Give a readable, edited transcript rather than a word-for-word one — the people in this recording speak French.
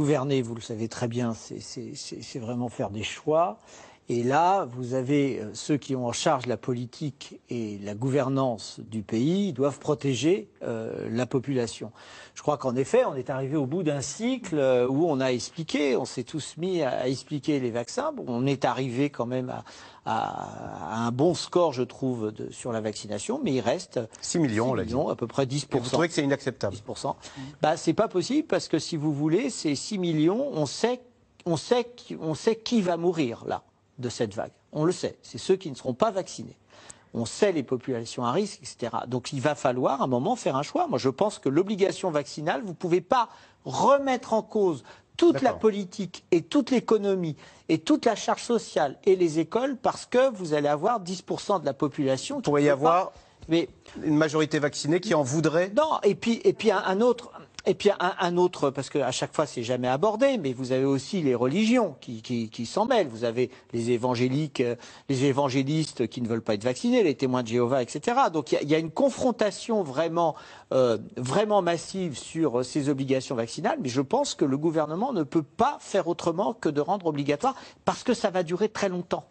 Gouverner, vous le savez très bien, c'est vraiment faire des choix. Et là, vous avez ceux qui ont en charge la politique et la gouvernance du pays, ils doivent protéger la population. Je crois qu'en effet, on est arrivé au bout d'un cycle où on a expliqué, on s'est tous mis à expliquer les vaccins. Bon, on est arrivé quand même à un bon score, je trouve, sur la vaccination, mais il reste 6 millions, 6 millions, à peu près 10%. Et vous trouvez que c'est inacceptable? 10%. Bah, c'est pas possible parce que si vous voulez, ces 6 millions, on sait qui va mourir là de cette vague. On le sait, c'est ceux qui ne seront pas vaccinés. On sait les populations à risque, etc. Donc il va falloir à un moment faire un choix. Moi je pense que l'obligation vaccinale, vous ne pouvez pas remettre en cause toute la politique et toute l'économie et toute la charge sociale et les écoles parce que vous allez avoir 10% de la population qui pourrait y avoir mais une majorité vaccinée qui en voudrait. Non, et puis un autre, parce qu'à chaque fois c'est jamais abordé, mais vous avez aussi les religions qui s'en mêlent. Vous avez les évangéliques, les évangélistes qui ne veulent pas être vaccinés, les témoins de Jéhovah, etc. Donc il y a une confrontation vraiment massive sur ces obligations vaccinales, mais je pense que le gouvernement ne peut pas faire autrement que de rendre obligatoire, parce que ça va durer très longtemps.